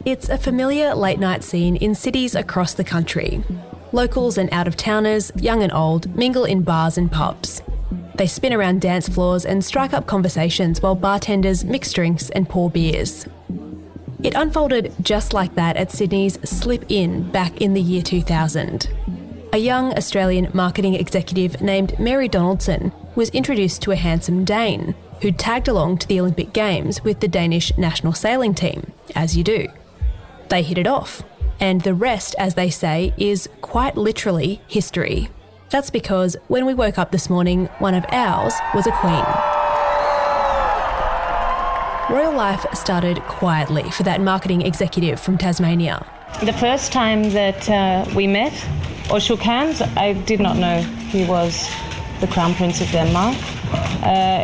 It's a familiar late-night scene in cities across the country. Locals and out-of-towners, young and old, mingle in bars and pubs. They spin around dance floors and strike up conversations while bartenders mix drinks and pour beers. It unfolded just like that at Sydney's Slip Inn back in the year 2000. A young Australian marketing executive named Mary Donaldson was introduced to a handsome Dane who'd tagged along to the Olympic Games with the Danish national sailing team, as you do. They hit it off, and the rest, as they say, is quite literally history. That's because when we woke up this morning, one of ours was a queen. Royal life started quietly for that marketing executive from Tasmania. The first time that we met or shook hands, I did not know he was the Crown Prince of Denmark.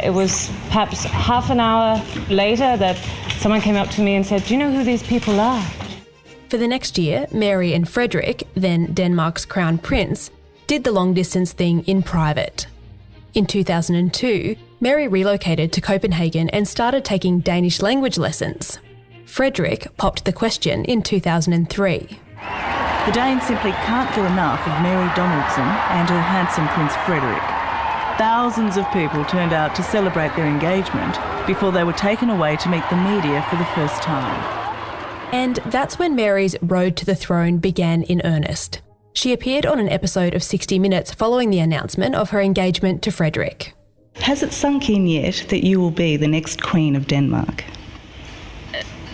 It was perhaps half an hour later that someone came up to me and said, "Do you know who these people are?" For the next year, Mary and Frederik, then Denmark's Crown Prince, did the long-distance thing in private. In 2002, Mary relocated to Copenhagen and started taking Danish language lessons. Frederik popped the question in 2003. The Danes simply can't get enough of Mary Donaldson and her handsome Prince Frederik. Thousands of people turned out to celebrate their engagement before they were taken away to meet the media for the first time. And that's when Mary's road to the throne began in earnest. She appeared on an episode of 60 Minutes following the announcement of her engagement to Frederik. Has it sunk in yet that you will be the next Queen of Denmark?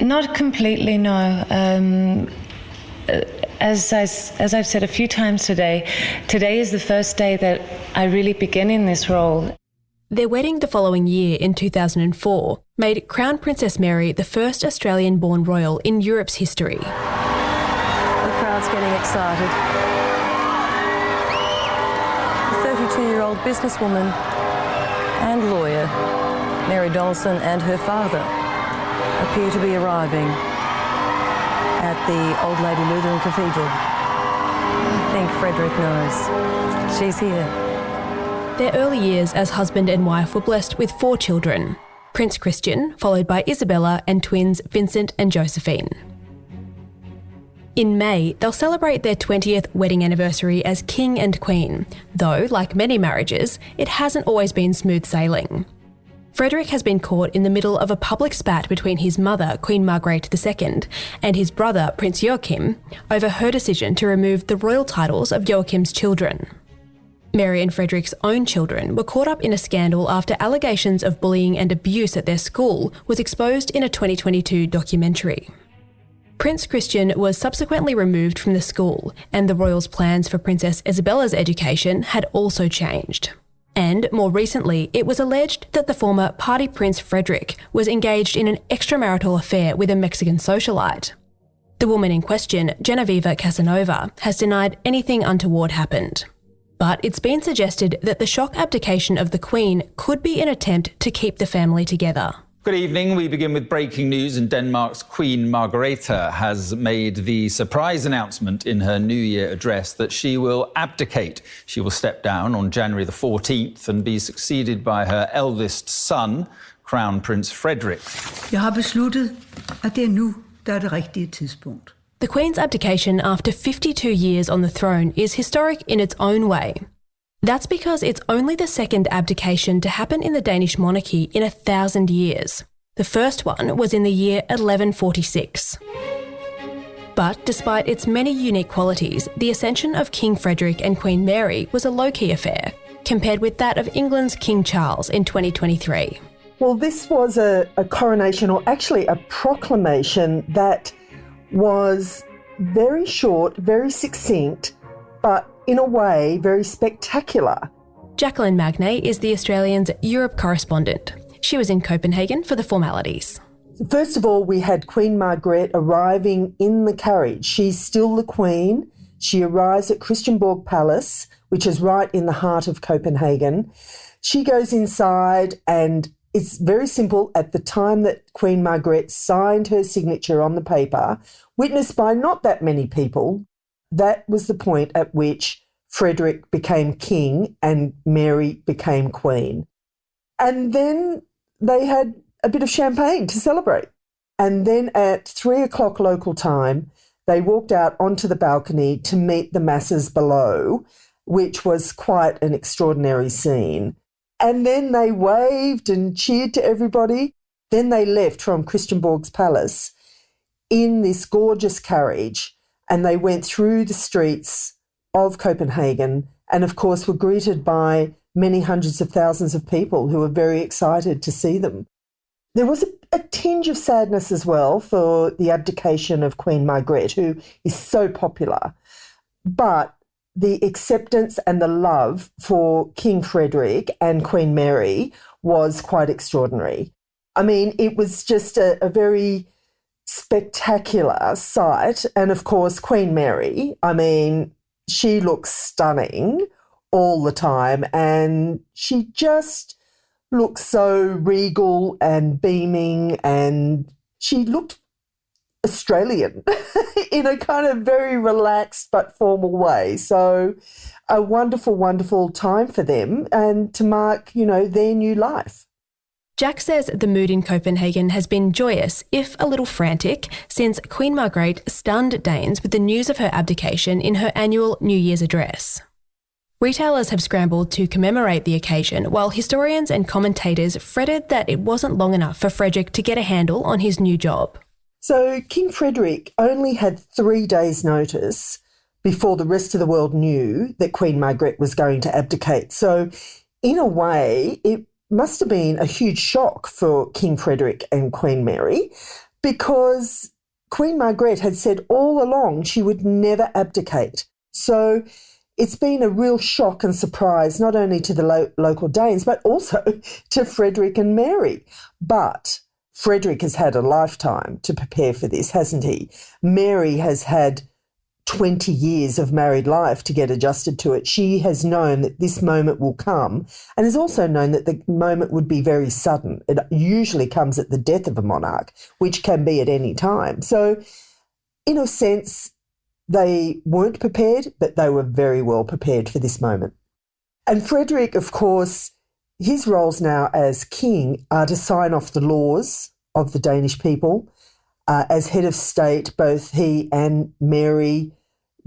Not completely, no. As I've said a few times today is the first day that I really begin in this role. Their wedding the following year in 2004 made Crown Princess Mary the first Australian-born royal in Europe's history. The crowd's getting excited. The 32-year-old businesswoman and lawyer, Mary Donaldson, and her father appear to be arriving at the Old Lady Lutheran Cathedral. I think Frederik knows. She's here. Their early years as husband and wife were blessed with 4 children. Prince Christian, followed by Isabella and twins Vincent and Josephine. In May, they'll celebrate their 20th wedding anniversary as King and Queen, though, like many marriages, it hasn't always been smooth sailing. Frederik has been caught in the middle of a public spat between his mother, Queen Margrethe II, and his brother, Prince Joachim, over her decision to remove the royal titles of Joachim's children. Mary and Frederik's own children were caught up in a scandal after allegations of bullying and abuse at their school was exposed in a 2022 documentary. Prince Christian was subsequently removed from the school, and the royals' plans for Princess Isabella's education had also changed. And more recently, it was alleged that the former party Prince Frederik was engaged in an extramarital affair with a Mexican socialite. The woman in question, Genevieve Casanova, has denied anything untoward happened. But it's been suggested that the shock abdication of the Queen could be an attempt to keep the family together. Good evening. We begin with breaking news, and Denmark's Queen Margrethe has made the surprise announcement in her New Year address that she will abdicate. She will step down on January the 14th and be succeeded by her eldest son, Crown Prince Frederik. Jeg har besluttet, at det nu, der det rigtige tidspunkt. The Queen's abdication after 52 years on the throne is historic in its own way. That's because it's only the second abdication to happen in the Danish monarchy in 1,000 years. The first one was in the year 1146. But despite its many unique qualities, the ascension of King Frederik and Queen Mary was a low-key affair, compared with that of England's King Charles in 2023. Well, this was a coronation, or actually a proclamation, that was very short, very succinct, but in a way very spectacular. Jacqueline Magnay is the Australian's Europe correspondent. She was in Copenhagen for the formalities. First of all, we had Queen Margrethe arriving in the carriage. She's still the Queen. She arrives at Christiansborg Palace, which is right in the heart of Copenhagen. She goes inside, and it's very simple. At the time that Queen Margrethe signed her signature on the paper, witnessed by not that many people, that was the point at which Frederik became king and Mary became queen. And then they had a bit of champagne to celebrate. And then at 3:00 local time, they walked out onto the balcony to meet the masses below, which was quite an extraordinary scene. And then they waved and cheered to everybody. Then they left from Christianborg's palace in this gorgeous carriage, and they went through the streets of Copenhagen and, of course, were greeted by many hundreds of thousands of people who were very excited to see them. There was a tinge of sadness as well for the abdication of Queen Margrethe, who is so popular. But the acceptance and the love for King Frederik and Queen Mary was quite extraordinary. I mean, it was just a very spectacular sight. And of course, Queen Mary, I mean, she looks stunning all the time, and she just looked so regal and beaming, and she looked Australian in a kind of very relaxed but formal way. So a wonderful, wonderful time for them and to mark, their new life. Jack says the mood in Copenhagen has been joyous, if a little frantic, since Queen Margrethe stunned Danes with the news of her abdication in her annual New Year's address. Retailers have scrambled to commemorate the occasion, while historians and commentators fretted that it wasn't long enough for Frederik to get a handle on his new job. So King Frederik only had 3 days' notice before the rest of the world knew that Queen Margrethe was going to abdicate. So in a way, it must have been a huge shock for King Frederik and Queen Mary, because Queen Margrethe had said all along she would never abdicate. So it's been a real shock and surprise, not only to the local Danes, but also to Frederik and Mary. But Frederik has had a lifetime to prepare for this, hasn't he? Mary has had 20 years of married life to get adjusted to it. She has known that this moment will come, and has also known that the moment would be very sudden. It usually comes at the death of a monarch, which can be at any time. So in a sense, they weren't prepared, but they were very well prepared for this moment. And Frederik, of course, his roles now as king are to sign off the laws of the Danish people. As head of state, both he and Mary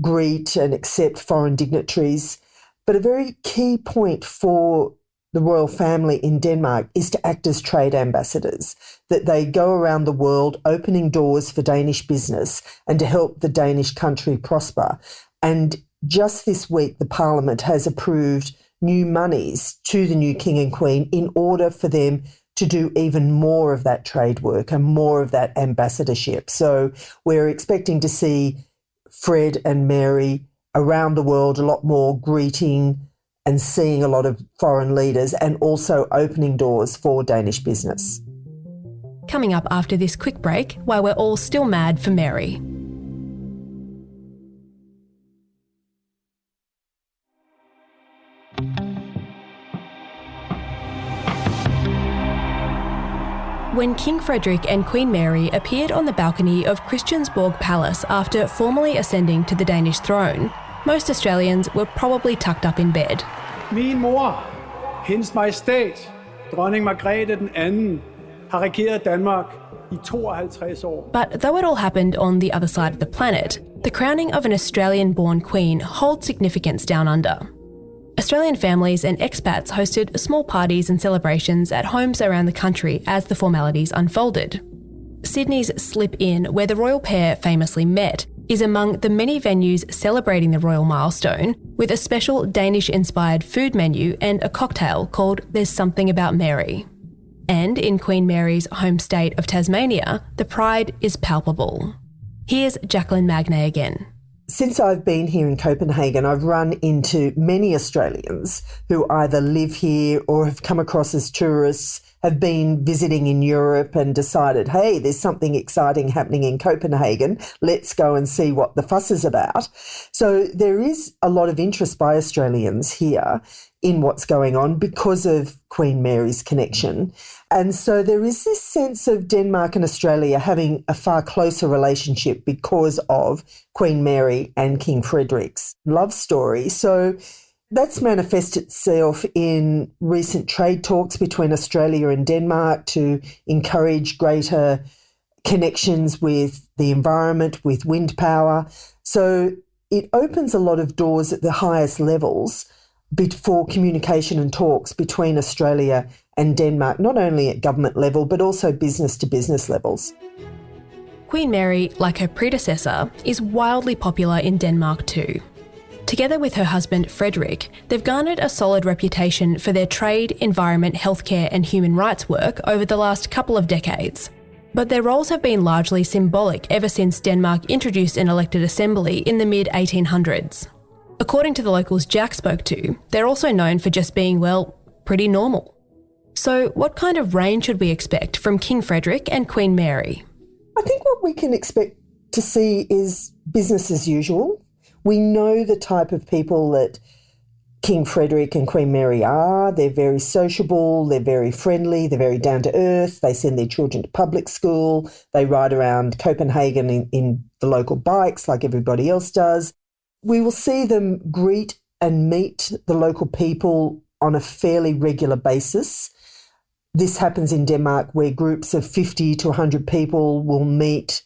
greet and accept foreign dignitaries. But a very key point for the royal family in Denmark is to act as trade ambassadors, that they go around the world opening doors for Danish business and to help the Danish country prosper. And just this week, the Parliament has approved new monies to the new King and Queen in order for them to do even more of that trade work and more of that ambassadorship. So we're expecting to see Fred and Mary around the world a lot more, greeting and seeing a lot of foreign leaders, and also opening doors for Danish business. Coming up after this quick break, why we're all still mad for Mary. When King Frederik and Queen Mary appeared on the balcony of Christiansborg Palace after formally ascending to the Danish throne, most Australians were probably tucked up in bed. Min mor, hendes majestæt, dronning Margrethe den anden, har regeret Danmark i 52 år. But though it all happened on the other side of the planet, the crowning of an Australian-born queen holds significance down under. Australian families and expats hosted small parties and celebrations at homes around the country as the formalities unfolded. Sydney's Slip Inn, where the royal pair famously met, is among the many venues celebrating the royal milestone, with a special Danish-inspired food menu and a cocktail called There's Something About Mary. And in Queen Mary's home state of Tasmania, the pride is palpable. Here's Jacqueline Magnay again. Since I've been here in Copenhagen, I've run into many Australians who either live here or have come across as tourists, have been visiting in Europe and decided, hey, there's something exciting happening in Copenhagen. Let's go and see what the fuss is about. So there is a lot of interest by Australians here in what's going on because of Queen Mary's connection. And so there is this sense of Denmark and Australia having a far closer relationship because of Queen Mary and King Frederik's love story. So that's manifested itself in recent trade talks between Australia and Denmark to encourage greater connections with the environment, with wind power. So it opens a lot of doors at the highest levels for communication and talks between Australia and Denmark, not only at government level, but also business to business levels. Queen Mary, like her predecessor, is wildly popular in Denmark too. Together with her husband Frederik, they've garnered a solid reputation for their trade, environment, healthcare and human rights work over the last couple of decades. But their roles have been largely symbolic ever since Denmark introduced an elected assembly in the mid-1800s. According to the locals Jack spoke to, they're also known for just being, well, pretty normal. So what kind of reign should we expect from King Frederik and Queen Mary? I think what we can expect to see is business as usual. We know the type of people that King Frederik and Queen Mary are. They're very sociable, they're very friendly, they're very down to earth, they send their children to public school, they ride around Copenhagen in the local bikes like everybody else does. We will see them greet and meet the local people on a fairly regular basis. This happens in Denmark where groups of 50 to 100 people will meet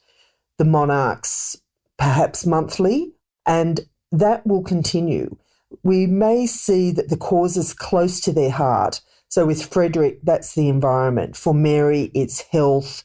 the monarchs perhaps monthly, and that will continue. We may see that the cause is close to their heart. So with Frederik, that's the environment. For Mary, it's health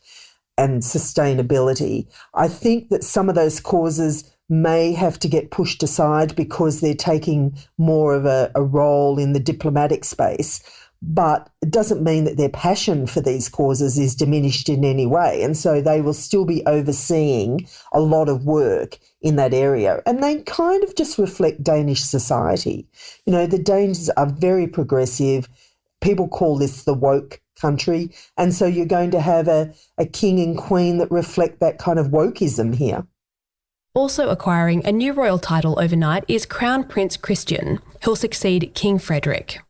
and sustainability. I think that some of those causes may have to get pushed aside because they're taking more of a role in the diplomatic space. But it doesn't mean that their passion for these causes is diminished in any way. And so they will still be overseeing a lot of work in that area. And they kind of just reflect Danish society. You know, the Danes are very progressive. People call this the woke country. And so you're going to have a king and queen that reflect that kind of wokeism here. Also acquiring a new royal title overnight is Crown Prince Christian, who'll succeed King Frederik.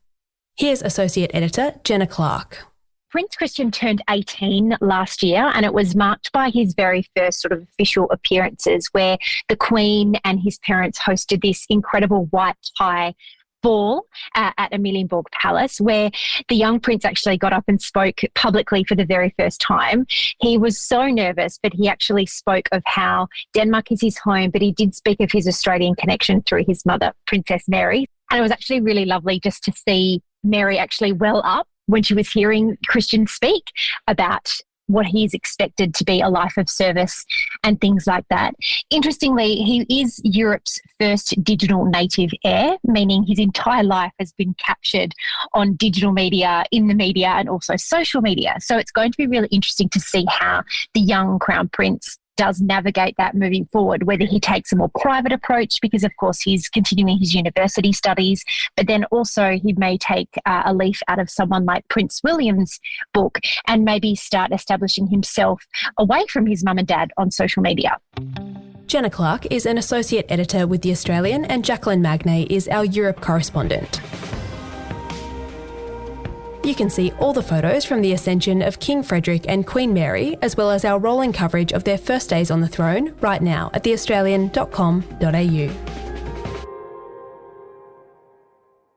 Here's Associate Editor Jenna Clark. Prince Christian turned 18 last year, and it was marked by his very first sort of official appearances where the Queen and his parents hosted this incredible white tie ball at Amalienborg Palace, where the young prince actually got up and spoke publicly for the very first time. He was so nervous, but he actually spoke of how Denmark is his home, but he did speak of his Australian connection through his mother, Princess Mary. And it was actually really lovely just to see Mary actually well up when she was hearing Christian speak about what he's expected to be a life of service and things like that. Interestingly, he is Europe's first digital native heir, meaning his entire life has been captured on digital media, in the media, and also social media. So it's going to be really interesting to see how the young Crown Prince does navigate that moving forward, whether he takes a more private approach because, of course, he's continuing his university studies, but then also he may take a leaf out of someone like Prince William's book and maybe start establishing himself away from his mum and dad on social media. Jenna Clark is an Associate Editor with The Australian and Jacqueline Magnay is our Europe correspondent. You can see all the photos from the ascension of King Frederik and Queen Mary, as well as our rolling coverage of their first days on the throne, right now at theaustralian.com.au.